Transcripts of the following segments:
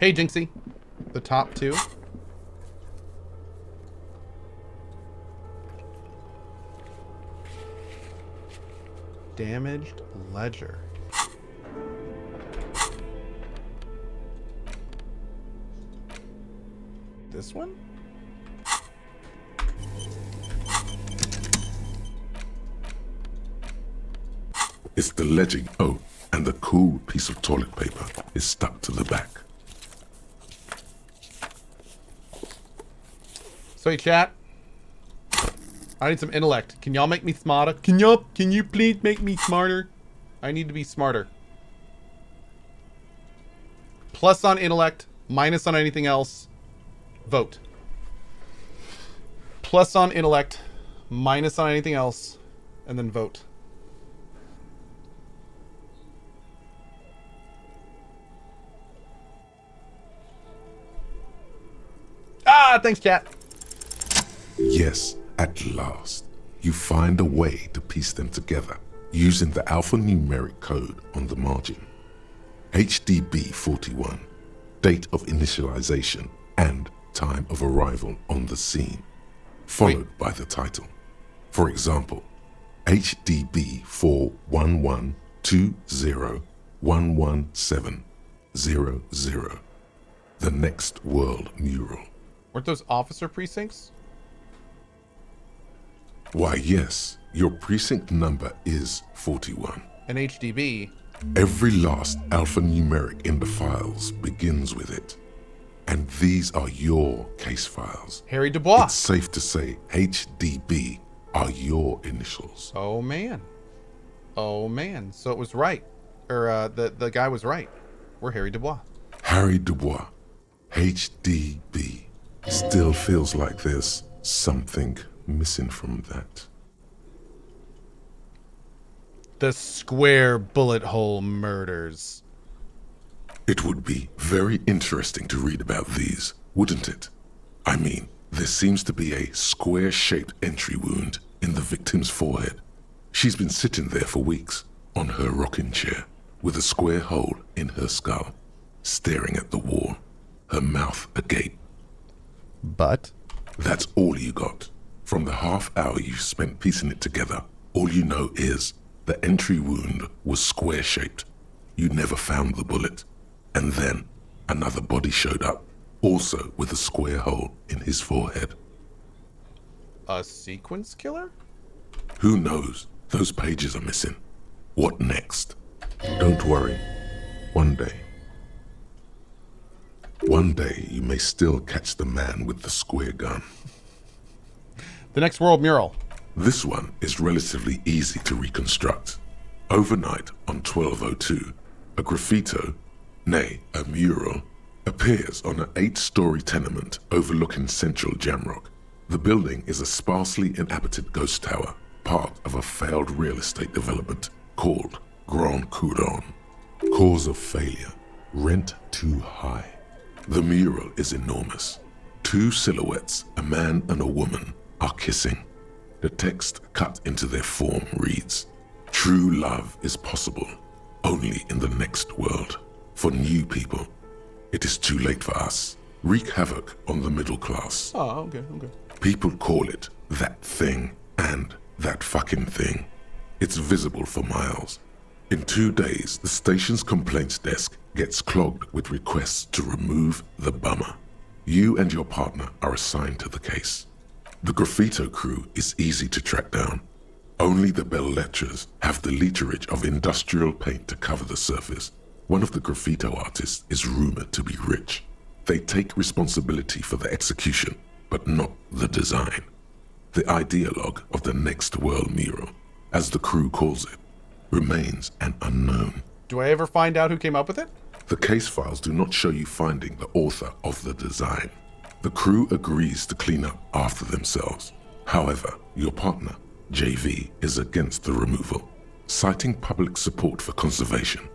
Hey, Jinxie. The top two. Damaged ledger. This one? It's the ledger. Oh, and the cool piece of toilet paper is stuck to the back. So, chat. I need some intellect. Can y'all make me smarter? Can you please make me smarter? I need to be smarter. Plus on intellect, minus on anything else. Vote. Plus on intellect, minus on anything else, and then vote. Ah, thanks, chat. Yes, at last, you find a way to piece them together using the alphanumeric code on the margin. HDB 41, date of initialization and time of arrival on the scene, followed by the title. For example, HDB 41120117000, the next world mural. Weren't those officer precincts? Why, yes, your precinct number is 41. And HDB. Every last alphanumeric in the files begins with it. And these are your case files. Harry Dubois. It's safe to say HDB are your initials. Oh, man. Oh, man. So it was right. Or, the guy was right. We're Harry Dubois. Harry Dubois. HDB. Still feels like there's something missing from that. The square bullet hole murders. It would be very interesting to read about these, wouldn't it? I mean, there seems to be a square-shaped entry wound in the victim's forehead. She's been sitting there for weeks, on her rocking chair, with a square hole in her skull, staring at the wall, her mouth agape. But? That's all you got. From the half hour you spent piecing it together, all you know is the entry wound was square-shaped. You never found the bullet. And then another body showed up, also with a square hole in his forehead. A sequence killer? Who knows? Those pages are missing. What next? Don't worry. One day you may still catch the man with the square gun. The next world mural. This one is relatively easy to reconstruct. Overnight on 1202, a graffito, nay, a mural, appears on an 8-story tenement overlooking central Jamrock. The building is a sparsely inhabited ghost tower, part of a failed real estate development called Grand Couronne. Cause of failure, rent too high. The mural is enormous. 2 silhouettes, a man and a woman, are kissing. The text cut into their form reads, "True love is possible only in the next world. For new people, it is too late for us. Wreak havoc on the middle class." Oh, okay. People call it that thing and that fucking thing. It's visible for miles. In 2 days, the station's complaints desk gets clogged with requests to remove the bummer. You and your partner are assigned to the case. The graffito crew is easy to track down. Only the bell lectures have the literage of industrial paint to cover the surface. One of the graffito artists is rumored to be rich. They take responsibility for the execution, but not the design. The ideologue of the next world mural, as the crew calls it, remains an unknown. Do I ever find out who came up with it? The case files do not show you finding the author of the design. The crew agrees to clean up after themselves. However, your partner, JV, is against the removal, citing public support for conservation.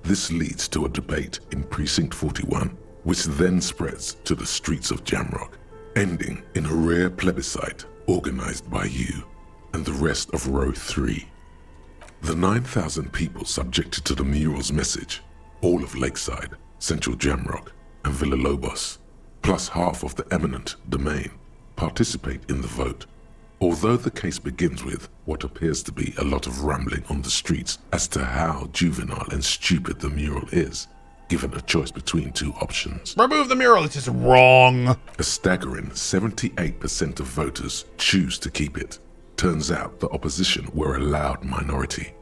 This leads to a debate in Precinct 41, which then spreads to the streets of Jamrock, ending in a rare plebiscite organized by you and the rest of Row 3. The 9,000 people subjected to the mural's message, all of Lakeside, Central Jamrock, and Villalobos, plus half of the eminent domain, participate in the vote. Although the case begins with what appears to be a lot of rambling on the streets as to how juvenile and stupid the mural is, given a choice between two options. Remove the mural, it's just wrong. A staggering 78% of voters choose to keep it. Turns out the opposition were a loud minority.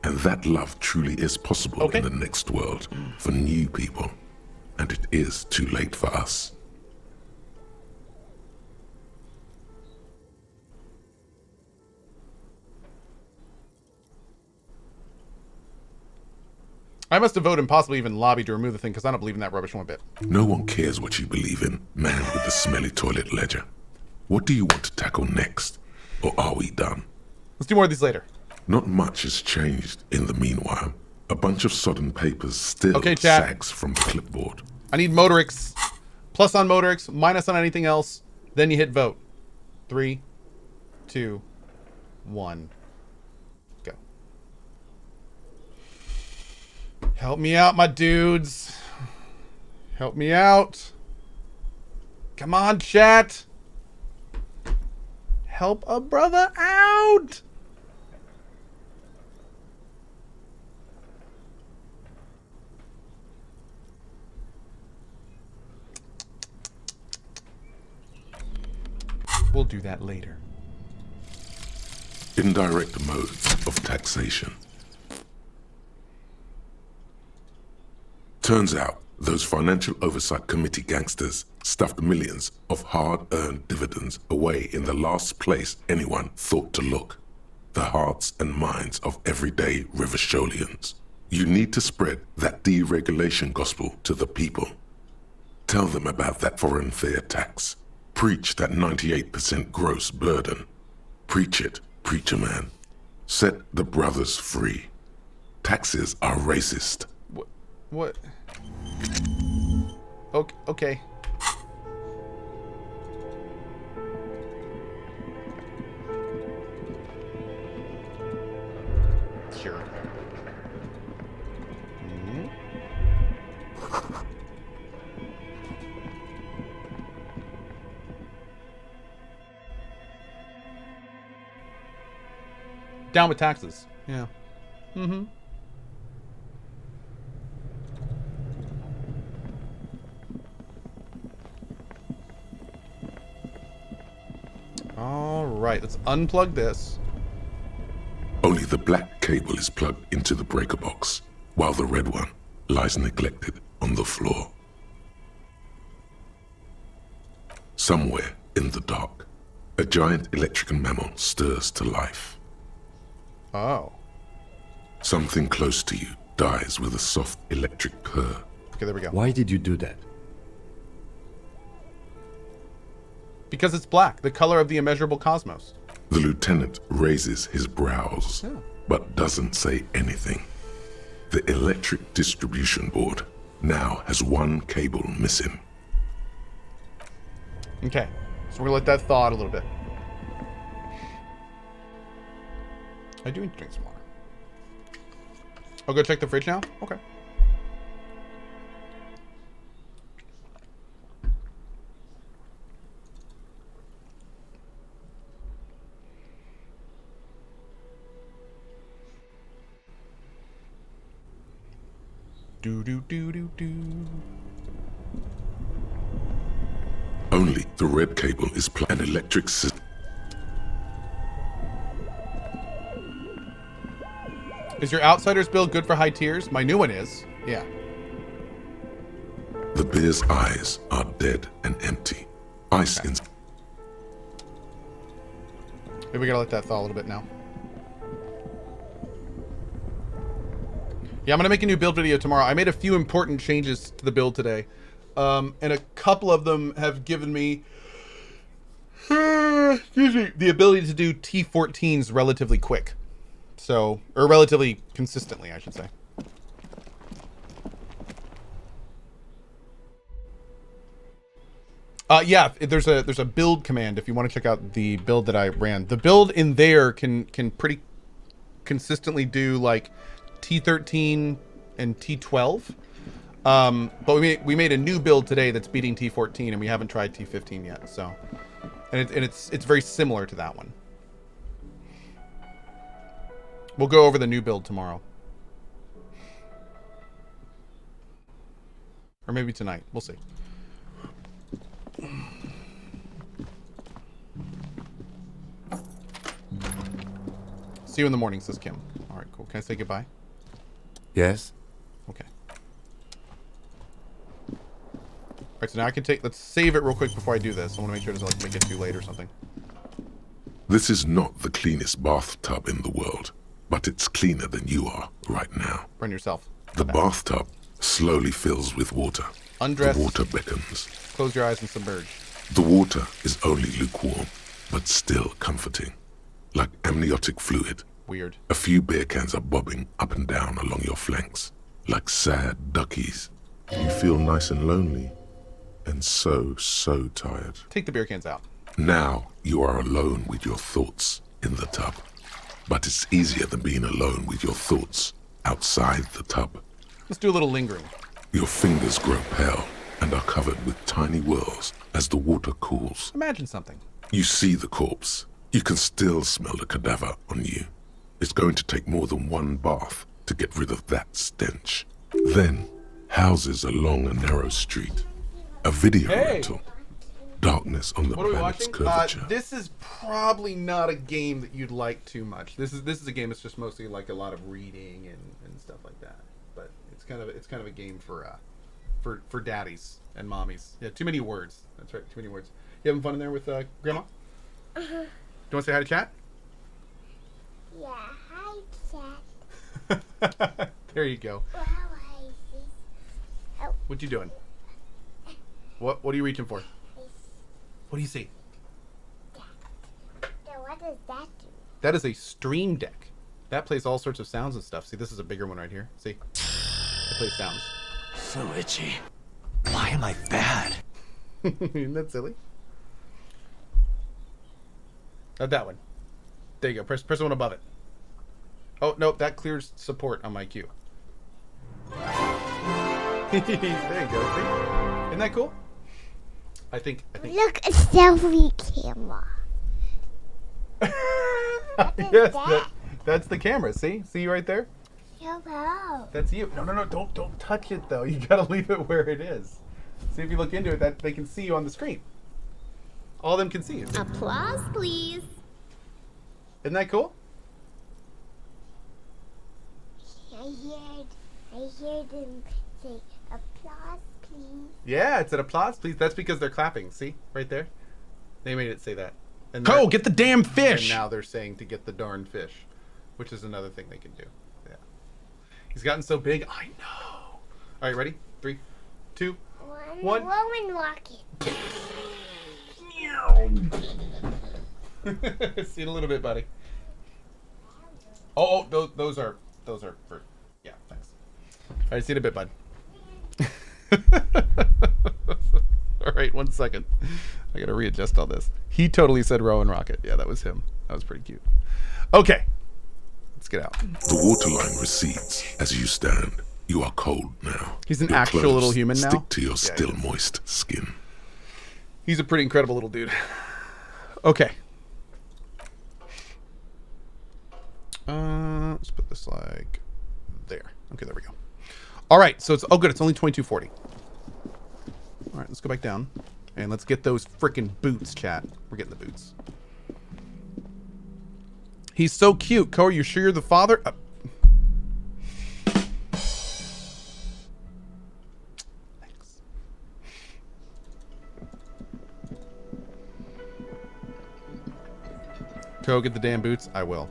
And that love truly is possible in the next world for new people. And it is too late for us. I must have voted and possibly even lobbied to remove the thing because I don't believe in that rubbish one bit. No one cares what you believe in, man with the smelly toilet ledger. What do you want to tackle next? Or are we done? Let's do more of these later. Not much has changed in the meanwhile. A bunch of sodden papers still chat. sags from the clipboard. I need Motorix. Plus on Motorix, minus on anything else. Then you hit vote. 3, 2, 1. Go. Help me out, my dudes. Help me out. Come on, chat. Help a brother out. We'll do that later. Indirect modes of taxation. Turns out those Financial Oversight Committee gangsters stuffed millions of hard-earned dividends away in the last place anyone thought to look. The hearts and minds of everyday Rivasholians. You need to spread that deregulation gospel to the people. Tell them about that foreign fair tax. Preach that 98% gross burden. Preach it, preacher man. Set the brothers free. Taxes are racist. What? Okay. Sure. Down with taxes. Yeah. Mm-hmm. All right, let's unplug this. Only the black cable is plugged into the breaker box, while the red one lies neglected on the floor. Somewhere in the dark, a giant electrical mammal stirs to life. Oh. Something close to you dies with a soft electric purr. Okay, there we go. Why did you do that? Because it's black, the color of the immeasurable cosmos. The lieutenant raises his brows, but doesn't say anything. The electric distribution board now has one cable missing. Okay, so we're gonna let that thaw out a little bit. I do need to drink some water. I'll go check the fridge now? Okay. Do. Only the red cable is an electric system. Is your Outsiders build good for high tiers? My new one is. Yeah. The bear's eyes are dead and empty. Ice in. Maybe we gotta let that thaw a little bit now. Yeah, I'm gonna make a new build video tomorrow. I made a few important changes to the build today. And a couple of them have given me the ability to do T14s relatively quick. So, or relatively consistently, I should say. Yeah, there's a build command if you want to check out the build that I ran. The build in there can pretty consistently do like T13 and T12. But we made a new build today that's beating T14, and we haven't tried T15 yet. So, and it's very similar to that one. We'll go over the new build tomorrow, or maybe tonight. We'll see. See you in the morning, says Kim. All right, cool. Can I say goodbye? Yes? Okay. All right, so now I can take... Let's save it real quick before I do this. I want to make sure it doesn't like, make it too late or something. This is not the cleanest bathtub in the world, but it's cleaner than you are right now. Run yourself. The bathtub slowly fills with water. Undress. The water beckons. Close your eyes and submerge. The water is only lukewarm, but still comforting. Like amniotic fluid. Weird. A few beer cans are bobbing up and down along your flanks, like sad duckies. You feel nice and lonely, and so tired. Take the beer cans out. Now you are alone with your thoughts in the tub. But it's easier than being alone with your thoughts outside the tub. Let's do a little lingering. Your fingers grow pale and are covered with tiny whirls as the water cools. Imagine something. You see the corpse. You can still smell the cadaver on you. It's going to take more than one bath to get rid of that stench. Then, houses along a narrow street. A video rental. Darkness on the What are we planet's watching? curvature. This is probably not a game that you'd like too much. This is a game that's just mostly like a lot of reading and stuff like that. But it's kind of a game for daddies and mommies. Yeah, too many words. That's right, too many words. You having fun in there with Grandma? Do you want to say hi to chat? Yeah, hi, Chat. There you go. Well, how is this? Oh, What you doing? What are you reaching for? What do you see? so what does that do? That is a stream deck. That plays all sorts of sounds and stuff. See, this is a bigger one right here. See? It plays sounds. So itchy. Why am I bad? Isn't that silly? That one. There you go. Press the one above it. Oh, no, that clears support on my queue. There you go. See? Isn't that cool? I think. Look, a selfie camera. Yes, that's the camera. See right there. Hello. That's you. No, don't touch it though. You gotta leave it where it is. See if you look into it, that they can see you on the screen. All of them can see you. Applause, please. Isn't that cool? I heard them say applause, please. Yeah, it said applause, please. That's because they're clapping. See right there. They made it say that. And Cohh, get the damn and fish! now they're saying to get the darn fish, which is another thing they can do. Yeah. He's gotten so big. I know. All right, ready? 3, 2, One. Roman rocket. See you in a little bit, buddy. Oh, those are for. Yeah, thanks. All right, see you in a bit, bud. All right, 1 second. I gotta readjust all this. He totally said Rowan Rocket. Yeah, that was him. That was pretty cute. Okay, let's get out. The waterline recedes as you stand. You are cold now. He's an Your actual clothes little human now? Stick to your Yeah, he still is. moist skin. He's a pretty incredible little dude. Okay. Let's put this like there. Okay, there we go. All right, so it's good. It's only 2240. All right, let's go back down and let's get those freaking boots, chat. We're getting the boots. He's so cute. Cohh, are you sure you're the father? Thanks. Cohh, get the damn boots. I will.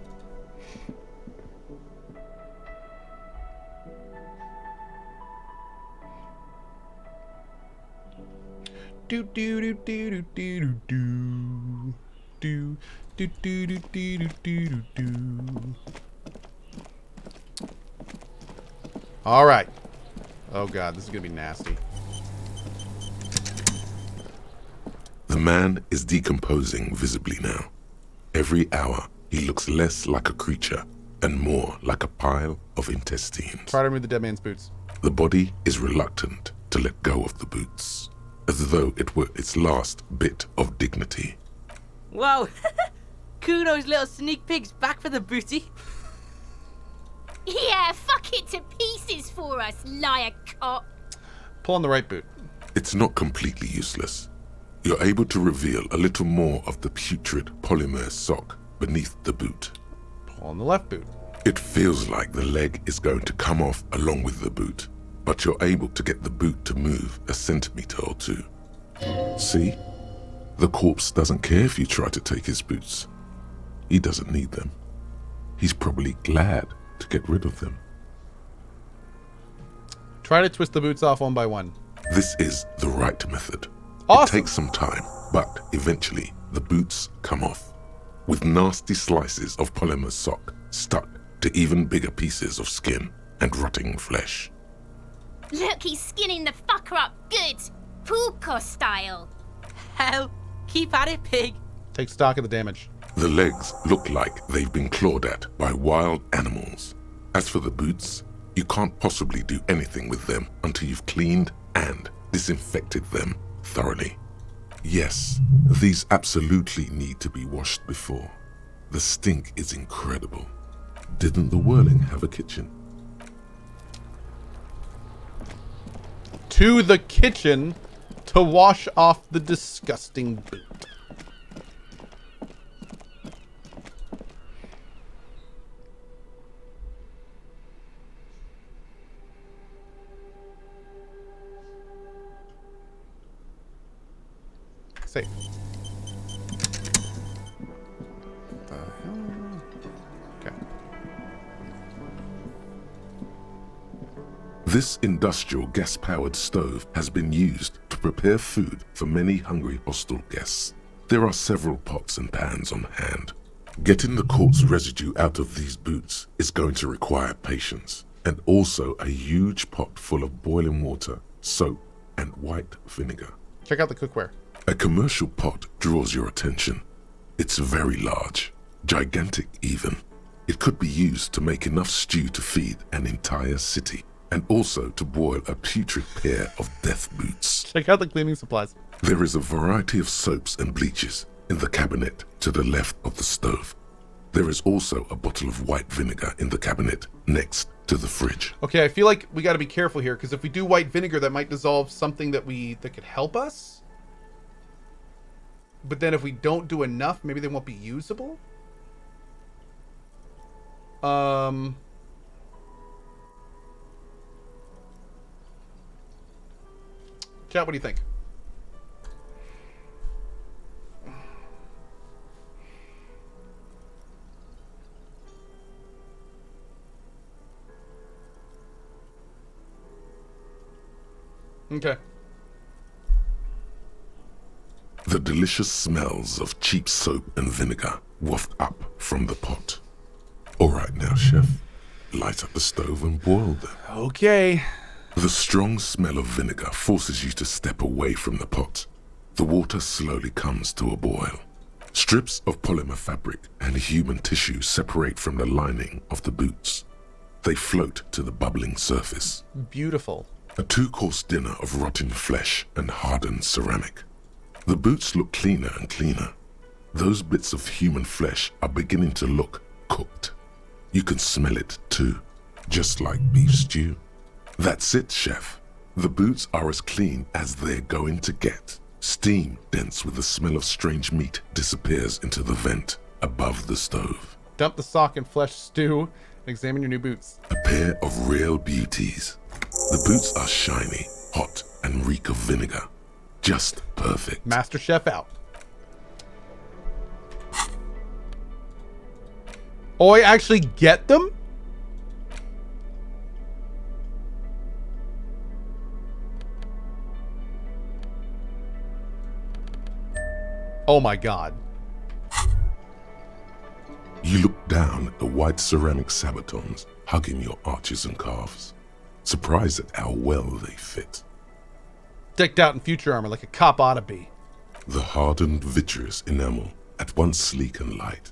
Do do do do do do do do do do do do do do do. All right. Oh god, this is gonna be nasty. The man is decomposing visibly now. Every hour, he looks less like a creature and more like a pile of intestines. Try to remove the dead man's boots. The body is reluctant to let go of the boots, as though it were its last bit of dignity. Whoa! Kuno's little sneak pig's back for the booty. Yeah, fuck it to pieces for us, liar cop. Pull on the right boot. It's not completely useless. You're able to reveal a little more of the putrid polymer sock beneath the boot. Pull on the left boot. It feels like the leg is going to come off along with the boot, but you're able to get the boot to move a centimeter or two. See? The corpse doesn't care if you try to take his boots. He doesn't need them. He's probably glad to get rid of them. Try to twist the boots off one by one. This is the right method. Awesome. It takes some time, but eventually the boots come off, with nasty slices of polymer sock stuck to even bigger pieces of skin and rotting flesh. Look, he's skinning the fucker up good. Puko style. Hell, keep at it, pig. Take stock of the damage. The legs look like they've been clawed at by wild animals. As for the boots, you can't possibly do anything with them until you've cleaned and disinfected them thoroughly. Yes, these absolutely need to be washed before. The stink is incredible. Didn't the Whirling have a kitchen? To the kitchen to wash off the disgusting boot. Safe. Okay. This industrial gas-powered stove has been used to prepare food for many hungry hostel guests. There are several pots and pans on hand. Getting the corpse residue out of these boots is going to require patience, and also a huge pot full of boiling water, soap, and white vinegar. Check out the cookware. A commercial pot draws your attention. It's very large, gigantic even. It could be used to make enough stew to feed an entire city, and also to boil a putrid pair of death boots. Check out the cleaning supplies. There is a variety of soaps and bleaches in the cabinet to the left of the stove. There is also a bottle of white vinegar in the cabinet next to the fridge. Okay, I feel like we got to be careful here, because if we do white vinegar, that might dissolve something that could help us. But then if we don't do enough, maybe they won't be usable. Chat, what do you think? Okay. The delicious smells of cheap soap and vinegar waft up from the pot. All right now, chef. Light up the stove and boil them. Okay. The strong smell of vinegar forces you to step away from the pot. The water slowly comes to a boil. Strips of polymer fabric and human tissue separate from the lining of the boots. They float to the bubbling surface. Beautiful. A two-course dinner of rotten flesh and hardened ceramic. The boots look cleaner and cleaner. Those bits of human flesh are beginning to look cooked. You can smell it too, just like beef stew. That's it, chef. The boots are as clean as they're going to get. Steam dense with the smell of strange meat disappears into the vent above the stove. Dump the sock and flesh stew and examine your new boots. A pair of real beauties. The boots are shiny, hot, and reek of vinegar. Just perfect. Master Chef out. Oh, I actually get them? Oh my god. You look down at the white ceramic sabatons hugging your arches and calves, surprised at how well they fit. Decked out in future armor like a cop ought to be. The hardened vitreous enamel, at once sleek and light,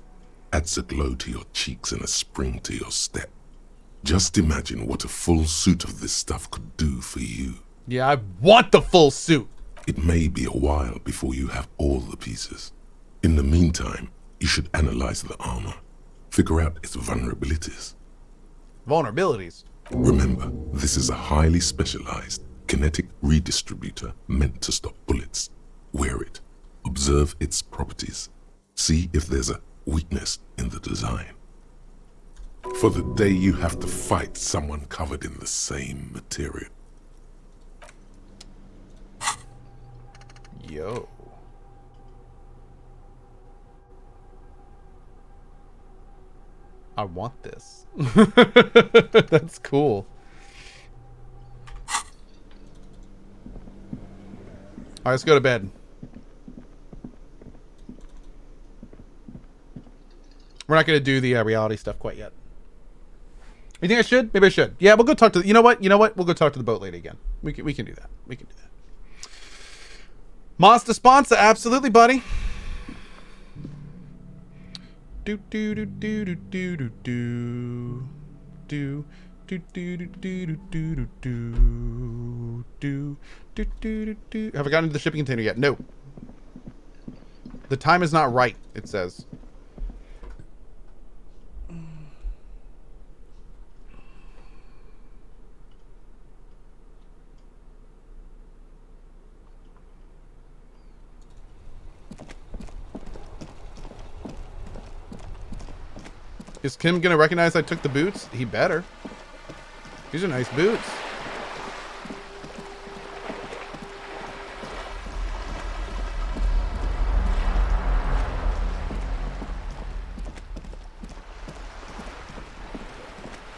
adds a glow to your cheeks and a spring to your step. Just imagine what a full suit of this stuff could do for you. Yeah, I want the full suit. It may be a while before you have all the pieces. In the meantime, you should analyze the armor. Figure out its vulnerabilities. Vulnerabilities. Remember, this is a highly specialized kinetic redistributor meant to stop bullets. Wear it. Observe its properties. See if there's a weakness in the design. For the day you have to fight someone covered in the same material. Yo. I want this. That's cool. Alright, let's go to bed. We're not going to do the reality stuff quite yet. You think I should? Maybe I should. Yeah, we'll go talk to... You know what? We'll go talk to the boat lady again. We can do that. We can do that. Monster sponsor. Absolutely, buddy. Do do do do do do do do do do do do do do do do do do. Have I gotten into the shipping container yet? No. The time is not right, it says. Is Kim gonna recognize I took the boots? He better. These are nice boots.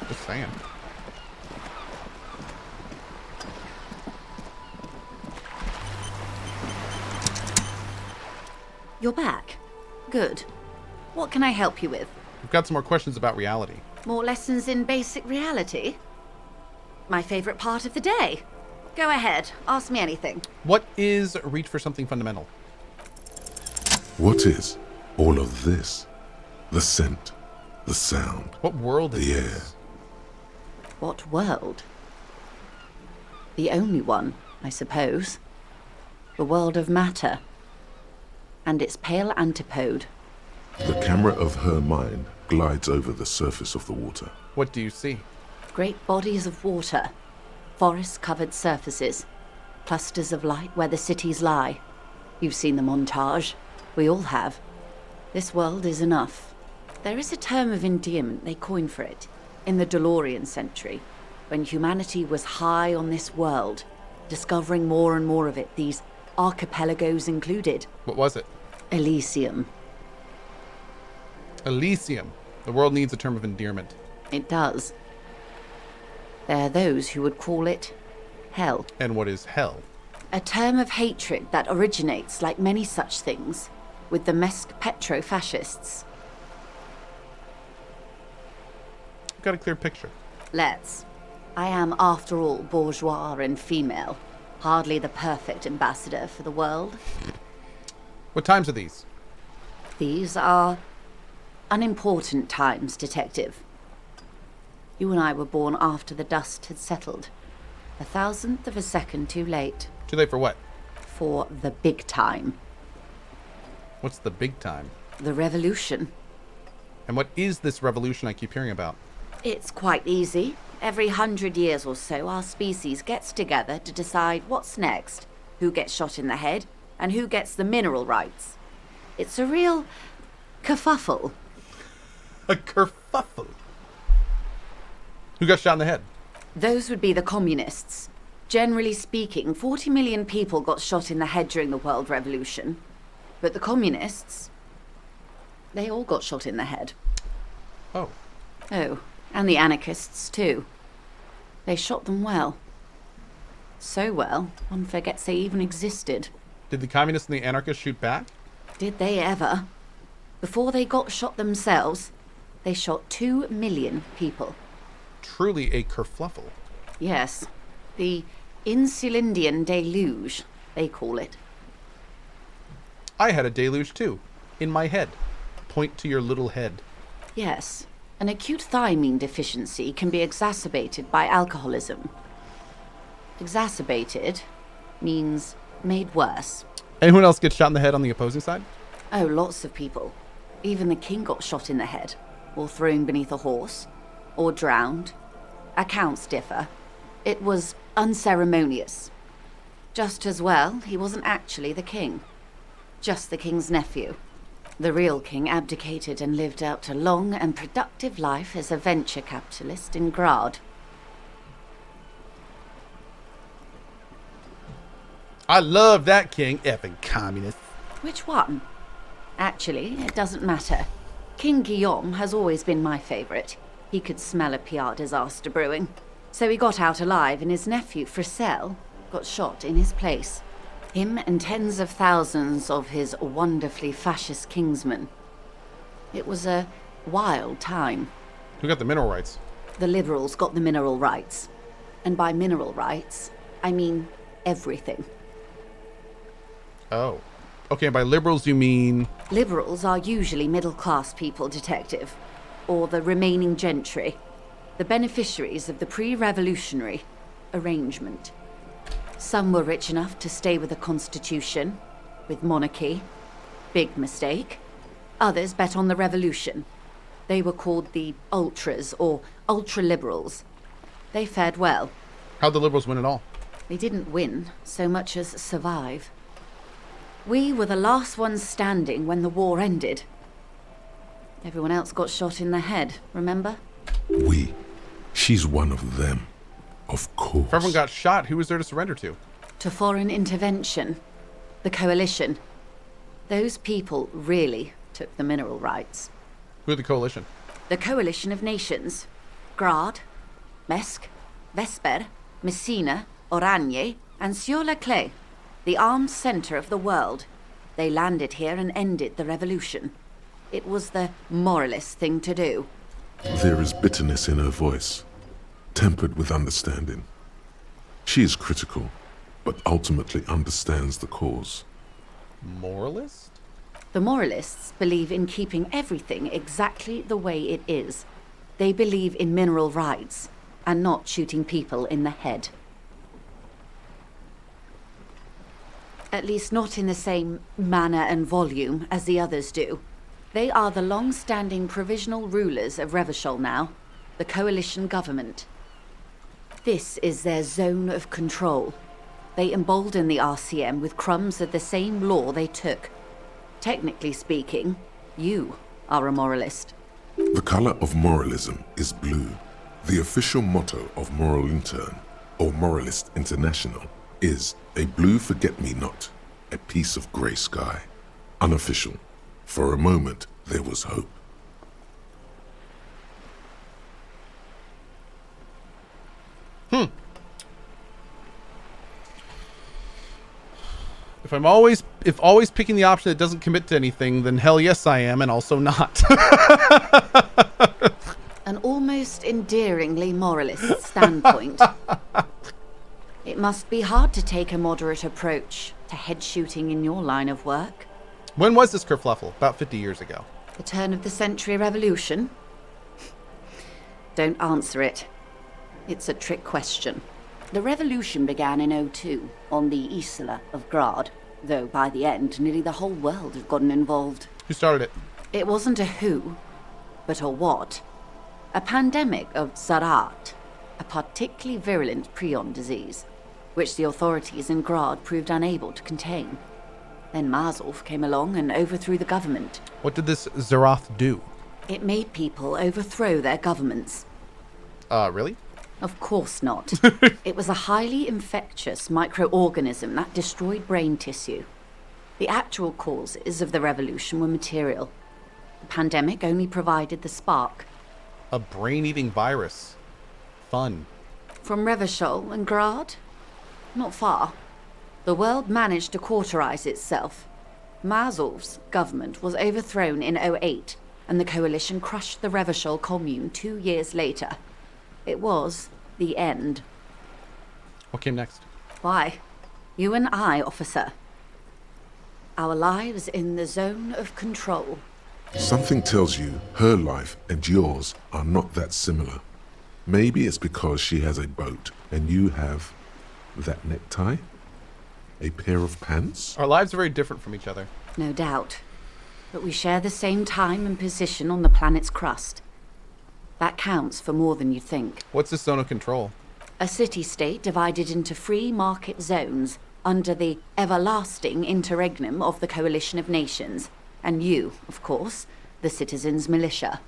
Just saying. You're back. Good. What can I help you with? We've got some more questions about reality. More lessons in basic reality? My favorite part of the day. Go ahead, ask me anything. What is reach for something fundamental? What is all of this? The scent, the sound, What world is the air. this? What world? The only one, I suppose. The world of matter. And its pale antipode. The camera of her mind glides over the surface of the water. What do you see? Great bodies of water. Forest-covered surfaces. Clusters of light where the cities lie. You've seen the montage. We all have. This world is enough. There is a term of endearment they coined for it. In the DeLorean century, when humanity was high on this world, discovering more and more of it, these archipelagos included. What was it? Elysium. Elysium. The world needs a term of endearment. It does. There are those who would call it hell. And what is hell? A term of hatred that originates, like many such things, with the Mesk petro-fascists. Got a clear picture. Let's. I am, after all, bourgeois and female. Hardly the perfect ambassador for the world. What times are these? These are unimportant times, Detective. You and I were born after the dust had settled. 1,000th of a second too late. Too late for what? For the big time. What's the big time? The revolution. And what is this revolution I keep hearing about? It's quite easy. Every 100 years or so, our species gets together to decide what's next, who gets shot in the head, and who gets the mineral rights. It's a real kerfuffle. A kerfuffle. Who got shot in the head? Those would be the communists. Generally speaking, 40 million people got shot in the head during the World Revolution. But the communists, they all got shot in the head. Oh. Oh, and the anarchists too. They shot them well. So well, one forgets they even existed. Did the communists and the anarchists shoot back? Did they ever? Before they got shot themselves, they shot 2 million people. Truly a kerfluffle. Yes, the Insulindian deluge, they call it. I had a deluge too. In my head. Point to your little head. Yes, An acute thiamine deficiency can be exacerbated by alcoholism. Exacerbated means made worse. Anyone else get shot in the head on the opposing side? Oh, lots of people. Even the king got shot in the head, or thrown beneath a horse, or drowned. Accounts differ. It was unceremonious. Just as well, he wasn't actually the king. Just the king's nephew. The real king abdicated and lived out a long and productive life as a venture capitalist in Grad. I love that king, effing communist. Which one? Actually, it doesn't matter. King Guillaume has always been my favourite. He could smell a PR disaster brewing. So he got out alive, and his nephew, Fricelle, got shot in his place. Him and tens of thousands of his wonderfully fascist kingsmen. It was a wild time. Who got the mineral rights? The liberals got the mineral rights. And by mineral rights, I mean everything. Oh. Okay, and by liberals you mean... Liberals are usually middle-class people, Detective. Or the remaining gentry. The beneficiaries of the pre-revolutionary arrangement. Some were rich enough to stay with a constitution, with monarchy. Big mistake. Others bet on the revolution. They were called the ultras, or ultra-liberals. They fared well. How'd the liberals win it all? They didn't win so much as survive. We were the last ones standing when the war ended. Everyone else got shot in the head, remember? We. She's one of them. Of course. If everyone got shot, who was there to surrender to? To foreign intervention. The coalition. Those people really took the mineral rights. Who are the coalition? The coalition of nations. Grad, Mesk, Vesper, Messina, Oranje, and Sur-le-Clay. The armed center of the world. They landed here and ended the revolution. It was the moralist thing to do. There is bitterness in her voice, tempered with understanding. She is critical, but ultimately understands the cause. Moralist? The moralists believe in keeping everything exactly the way it is. They believe in mineral rights, and not shooting people in the head. At least not in the same manner and volume as the others do. They are the long-standing provisional rulers of Revachol now, the coalition government. This is their zone of control. They embolden the RCM with crumbs of the same law they took. Technically speaking, you are a moralist. The color of moralism is blue. The official motto of Moral Intern, or Moralist International, is a blue forget-me-not, a piece of grey sky. Unofficial. For a moment, there was hope. If always picking the option that doesn't commit to anything, then hell yes I am, and also not. An almost endearingly moralist standpoint. It must be hard to take a moderate approach to head shooting in your line of work. When was this kerfluffle? About 50 years ago. The turn of the century revolution? Don't answer it. It's a trick question. The revolution began in '02 on the Isla of Grad, though by the end, nearly the whole world had gotten involved. Who started it? It wasn't a who, but a what. A pandemic of Zarat, a particularly virulent prion disease, which the authorities in Grad proved unable to contain. Then Mazov came along and overthrew the government. What did this Zarath do? It made people overthrow their governments. Really? Of course not. It was a highly infectious microorganism that destroyed brain tissue. The actual causes of the revolution were material. The pandemic only provided the spark. A brain-eating virus. Fun. From Revachol and Grad? Not far. The world managed to cauterize itself. Mazov's government was overthrown in '08, and the coalition crushed the Revachol commune 2 years later. It was the end. What came next? Why? You and I, officer. Our lives in the zone of control. Something tells you her life and yours are not that similar. Maybe it's because she has a boat and you have that necktie? A pair of pants? Our lives are very different from each other. No doubt. But we share the same time and position on the planet's crust. That counts for more than you think. What's this zone of control? A city-state divided into free market zones under the everlasting interregnum of the Coalition of Nations. And you, of course, the citizens' militia.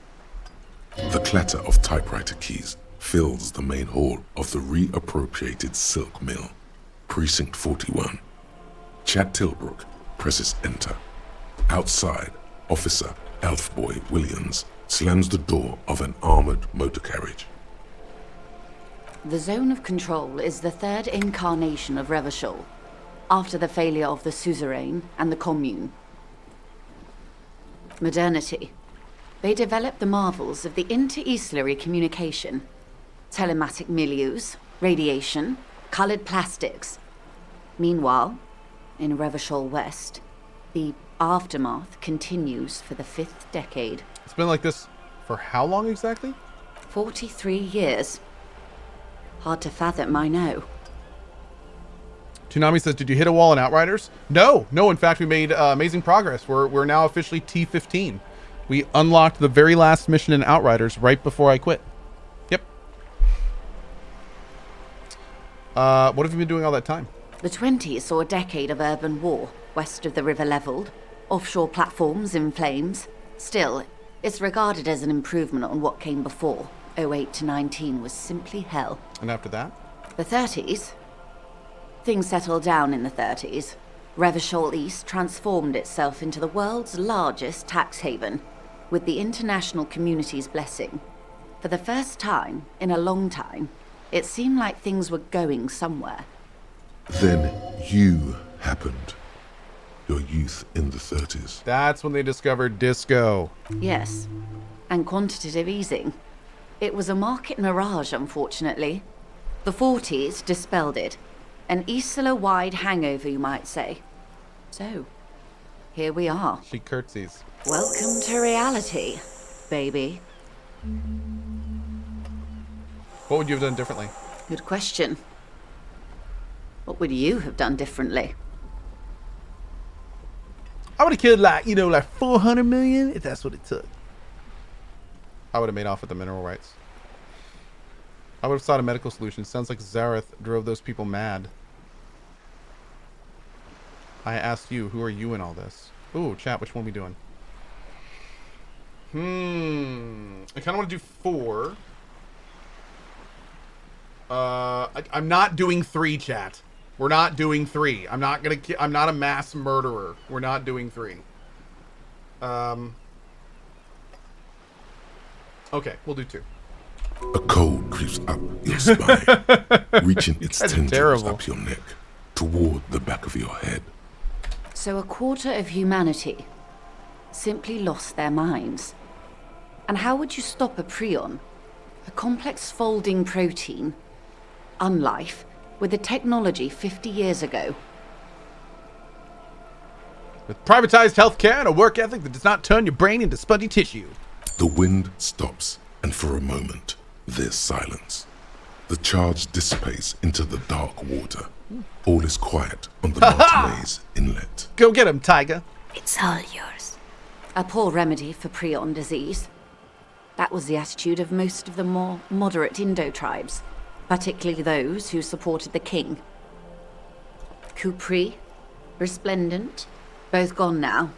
The clatter of typewriter keys fills the main hall of the reappropriated silk mill. Precinct 41. Chad Tilbrook presses enter. Outside, Officer Elfboy Williams slams the door of an armored motor carriage. The zone of control is the third incarnation of Revachol, after the failure of the Suzerain and the Commune. Modernity. They developed the marvels of the inter-eastlery communication, telematic milieus, radiation, colored plastics. Meanwhile, in Revachol West, the aftermath continues for the 5th decade. It's been like this for how long exactly? 43 years. Hard to fathom, I know. Toonami says, did you hit a wall in Outriders? No, in fact, we made amazing progress. We're now officially T15. We unlocked the very last mission in Outriders right before I quit. Yep. What have you been doing all that time? The 20s saw a decade of urban war, west of the river leveled, offshore platforms in flames. Still, it's regarded as an improvement on what came before. 08 to 19 was simply hell. And after that? The 30s? Things settled down in the 30s. Revachol East transformed itself into the world's largest tax haven, with the international community's blessing. For the first time in a long time, it seemed like things were going somewhere. Then you happened. Your youth in the 30s. That's when they discovered disco. Yes, and quantitative easing. It was a market mirage, unfortunately. The 40s dispelled it. An Isola-wide hangover, you might say. So, here we are. She curtsies. Welcome to reality, baby. What would you have done differently? Good question. What would you have done differently? I would have killed like 400 million if that's what it took. I would have made off with the mineral rights. I would have sought a medical solution. Sounds like Zareth drove those people mad. I asked you, who are you in all this? Ooh, chat, which one are we doing? I kind of want to do 4. I'm not doing 3, chat. We're not doing 3. I'm not a mass murderer. We're not doing 3. Okay, we'll do 2. A cold creeps up your spine, reaching its That's tendrils terrible. up your neck, toward the back of your head. So a quarter of humanity simply lost their minds. And how would you stop a prion? A complex folding protein, unlife, with the technology 50 years ago. With privatized healthcare and a work ethic that does not turn your brain into spongy tissue. The wind stops, and for a moment, there's silence. The charge dissipates into the dark water. All is quiet on the Martinez Inlet. Go get him, Tiger. It's all yours. A poor remedy for prion disease. That was the attitude of most of the more moderate Indo tribes, particularly those who supported the king. Kupri, Resplendent, both gone now.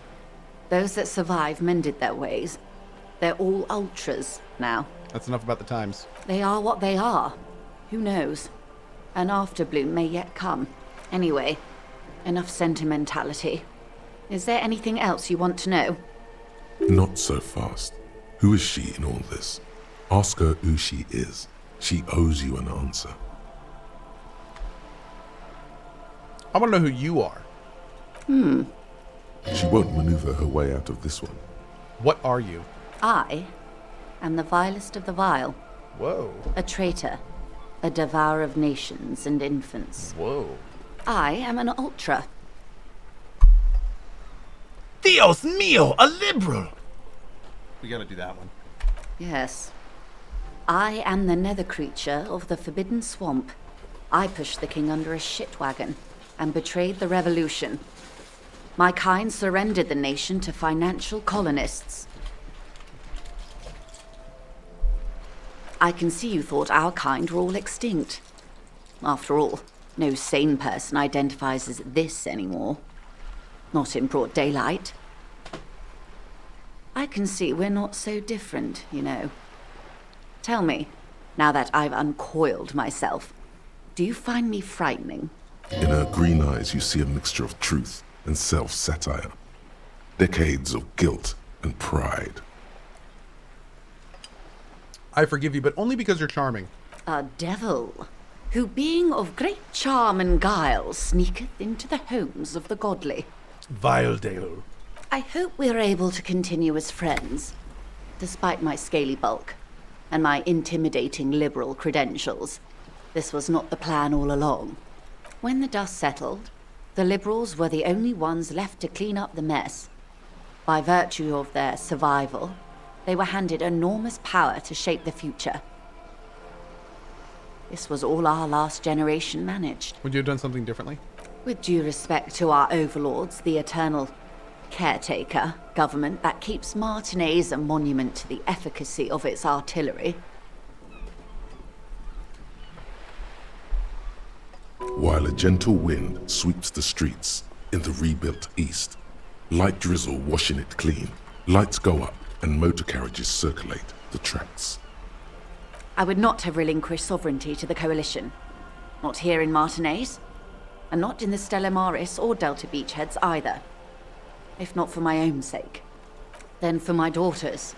Those that survived mended their ways. They're all ultras now. That's enough about the times. They are what they are. Who knows? An afterbloom may yet come. Anyway, enough sentimentality. Is there anything else you want to know? Not so fast. Who is she in all this? Ask her who she is. She owes you an answer. I want to know who you are. She won't maneuver her way out of this one. What are you? I am the vilest of the vile. Whoa. A traitor. A devourer of nations and infants. Whoa. I am an ultra. Dios mío, a liberal! We gotta do that one. Yes. I am the nether creature of the Forbidden Swamp. I pushed the king under a shit wagon and betrayed the revolution. My kind surrendered the nation to financial colonists. I can see you thought our kind were all extinct. After all, no sane person identifies as this anymore. Not in broad daylight. I can see we're not so different, you know. Tell me, now that I've uncoiled myself, do you find me frightening? In her green eyes, you see a mixture of truth and self-satire. Decades of guilt and pride. I forgive you, but only because you're charming. A devil, who being of great charm and guile, sneaketh into the homes of the godly. Vile Dale. I hope we're able to continue as friends, despite my scaly bulk and my intimidating liberal credentials. This was not the plan all along. When the dust settled, the liberals were the only ones left to clean up the mess. By virtue of their survival, they were handed enormous power to shape the future. This was all our last generation managed. Would you have done something differently? With due respect to our overlords, the eternal caretaker government that keeps Martinez a monument to the efficacy of its artillery. While a gentle wind sweeps the streets in the rebuilt east, light drizzle washing it clean, lights go up and motor carriages circulate the tracks. I would not have relinquished sovereignty to the Coalition. Not here in Martinez, and not in the Stella Maris or Delta Beachheads either. If not for my own sake, then for my daughters.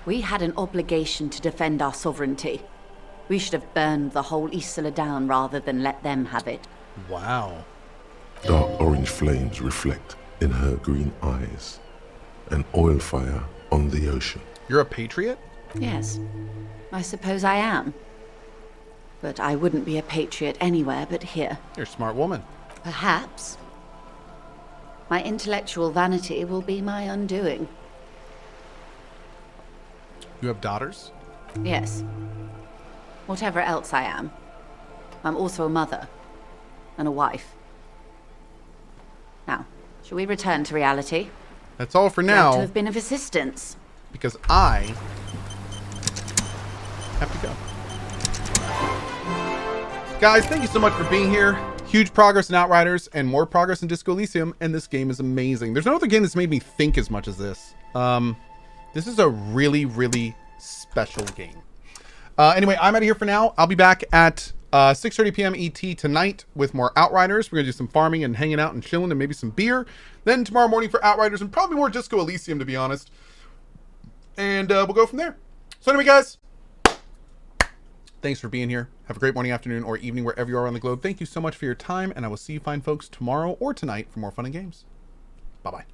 We had an obligation to defend our sovereignty. We should have burned the whole Isla down rather than let them have it. Wow. Dark orange flames reflect in her green eyes. An oil fire on the ocean. You're a patriot? Yes, I suppose I am. But I wouldn't be a patriot anywhere but here. You're a smart woman. Perhaps. My intellectual vanity will be my undoing. You have daughters? Yes. Whatever else I am, I'm also a mother and a wife. Now, shall we return to reality? That's all for Glad now, to have been of assistance. because I have to go. Guys, thank you so much for being here. Huge progress in Outriders and more progress in Disco Elysium, and this game is amazing. There's no other game that's made me think as much as this. This is a really, really special game. Anyway, I'm out of here for now. I'll be back at 6:30 p.m. ET tonight with more Outriders. We're going to do some farming and hanging out and chilling and maybe some beer. Then tomorrow morning for Outriders and probably more Disco Elysium, to be honest. And we'll go from there. So anyway, guys, thanks for being here. Have a great morning, afternoon, or evening wherever you are on the globe. Thank you so much for your time, and I will see you fine folks tomorrow or tonight for more fun and games. Bye-bye.